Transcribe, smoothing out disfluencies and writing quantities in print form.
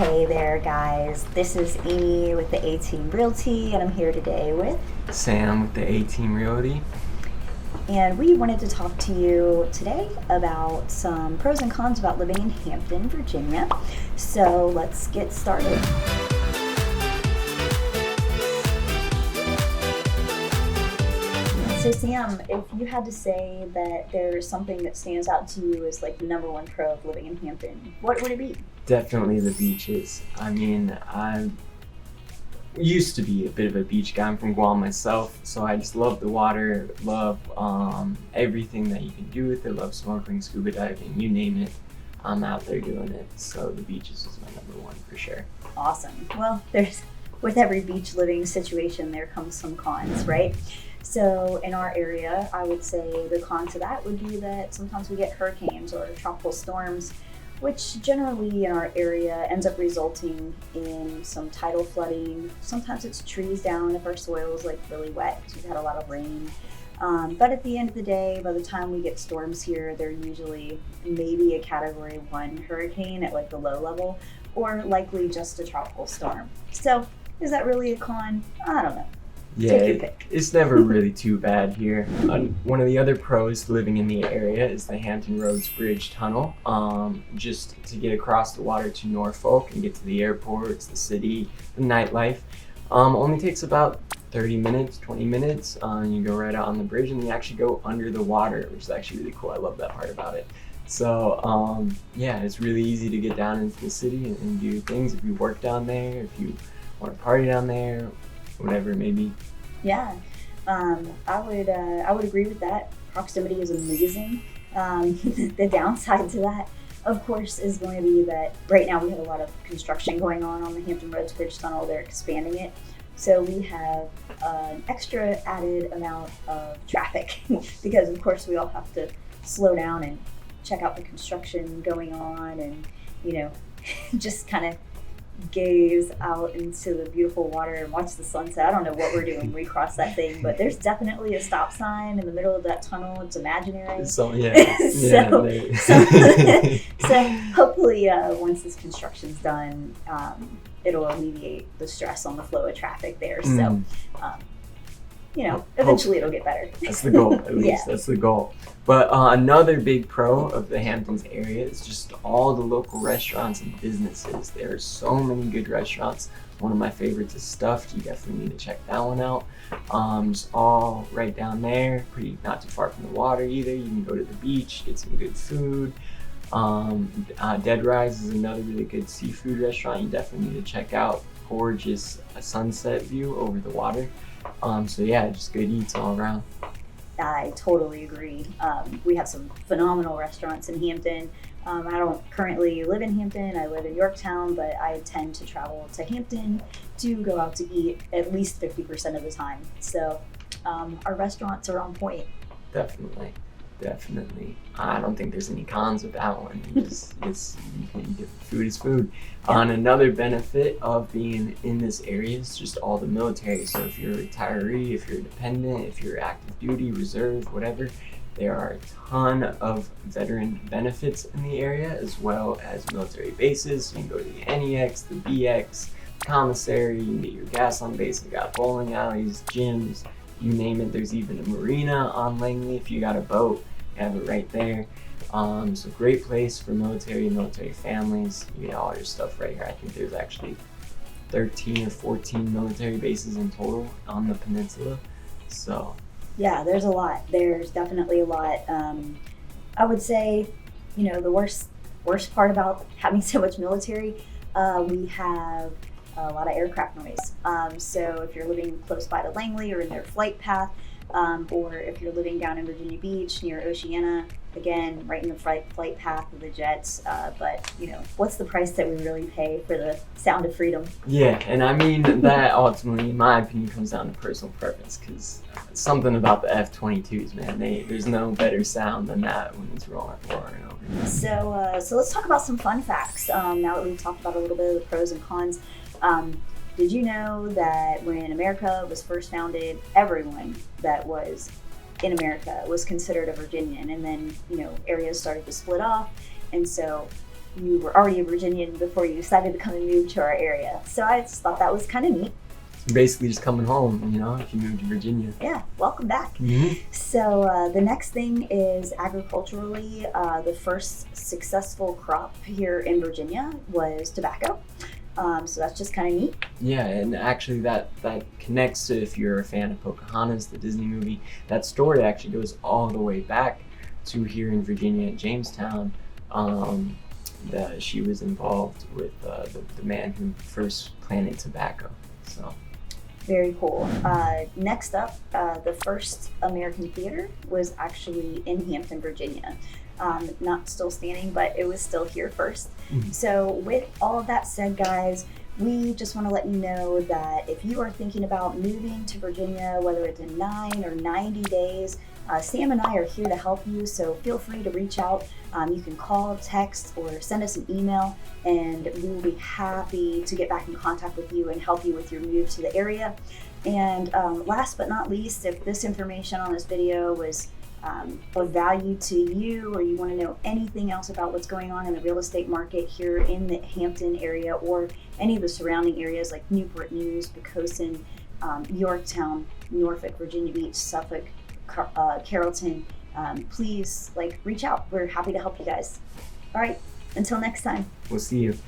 Hey there, guys. This is Amy with the A-Team Realty, and I'm here today with Sam with the A-Team Realty. And we wanted to talk to you today about some pros and cons about living in Hampton, Virginia. So let's get started. So Sam, if you had to say that there's something that stands out to you as like the number one pro of living in Hampton, what would it be? Definitely the beaches. I mean, I used to be a bit of a beach guy. I'm from Guam myself, so I just love the water, love everything that you can do with it, love snorkeling, scuba diving, you name it. I'm out there doing it. So the beaches is my number one for sure. Awesome. Well, with every beach living situation, there comes some cons, right? So in our area, I would say the con to that would be that sometimes we get hurricanes or tropical storms, which generally in our area ends up resulting in some tidal flooding. Sometimes it's trees down if our soil is like really wet because we've had a lot of rain. But at the end of the day, by the time we get storms here, they're usually maybe a Category 1 hurricane at like the low level, or likely just a tropical storm. So is that really a con? I don't know. Yeah, it's never really too bad here. One of the other pros to living in the area is the Hampton Roads Bridge Tunnel. Just to get across the water to Norfolk and get to the airports, the city, the nightlife. Only takes about 30 minutes, 20 minutes. You go right out on the bridge and you actually go under the water, which is actually really cool. I love that part about it. So yeah, it's really easy to get down into the city and do things if you work down there, if you want to party down there, whatever it may be. Yeah, I would agree with that. Proximity is amazing. The downside to that, of course, is going to be that right now we have a lot of construction going on the Hampton Roads Bridge Tunnel. They're expanding it, so we have an extra added amount of traffic because, of course, we all have to slow down and check out the construction going on, and just kind of gaze out into the beautiful water and watch the sunset. I don't know what we're doing when we cross that thing, but there's definitely a stop sign in the middle of that tunnel. It's imaginary. So yeah, so hopefully once this construction's done, it'll alleviate the stress on the flow of traffic there. So eventually it'll get better. That's the goal, at least. Yeah. That's the goal. But another big pro of the Hamptons area is just all the local restaurants and businesses. There are so many good restaurants. One of my favorites is Stuffed. You definitely need to check that one out. Just all right down there, not too far from the water either. You can go to the beach, get some good food. Dead Rise is another really good seafood restaurant you definitely need to check out. Gorgeous sunset view over the water. So yeah, just good eats all around. I totally agree. We have some phenomenal restaurants in Hampton. I don't currently live in Hampton. I live in Yorktown, but I tend to travel to Hampton to go out to eat at least 50% of the time. So our restaurants are on point. Definitely. I don't think there's any cons with that one. You get food is food. Yeah. Another benefit of being in this area is just all the military. So if you're a retiree, if you're a dependent, if you're active duty, reserve, whatever, there are a ton of veteran benefits in the area, as well as military bases. You can go to the NEX, the BX, commissary. You can get your gas on base. You got bowling alleys, gyms, you name it. There's even a marina on Langley if you got a boat. You have it right there. So great place for military families. You get all your stuff right here. I think there's actually 13 or 14 military bases in total on the peninsula. So yeah, there's a lot. There's definitely a lot. I would say, the worst part about having so much military, we have a lot of aircraft noise. So if you're living close by to Langley or in their flight path, or if you're living down in Virginia Beach near Oceana, again, right in the flight path of the jets. But what's the price that we really pay for the sound of freedom? Yeah, and I mean that ultimately, in my opinion, comes down to personal preference, because something about the F-22s, man, there's no better sound than that when it's roaring over. So let's talk about some fun facts. Now that we've talked about a little bit of the pros and cons. Did you know that when America was first founded, everyone that was in America was considered a Virginian, and then areas started to split off, and so you were already a Virginian before you decided to come and move to our area. So I just thought that was kind of neat. Basically just coming home, if you moved to Virginia. Yeah, welcome back. Mm-hmm. So the next thing is agriculturally, the first successful crop here in Virginia was tobacco. So that's just kind of neat. Yeah, and actually that connects to, if you're a fan of Pocahontas, the Disney movie, that story actually goes all the way back to here in Virginia, Jamestown. She was involved with the man who first planted tobacco. So. Very cool. Next up, the first American theater was actually in Hampton, Virginia. Not still standing, but it was still here first. Mm-hmm. So with all of that said, guys, we just want to let you know that if you are thinking about moving to Virginia, whether it's in 9 or 90 days, Sam and I are here to help you, so feel free to reach out. You can call, text, or send us an email, and we will be happy to get back in contact with you and help you with your move to the area. And last but not least, if this information on this video was of value to you, or you want to know anything else about what's going on in the real estate market here in the Hampton area or any of the surrounding areas like Newport News, Poquoson, Yorktown, Norfolk, Virginia Beach, Suffolk, Carrollton, please reach out. We're happy to help you guys. All right, until next time. We'll see you.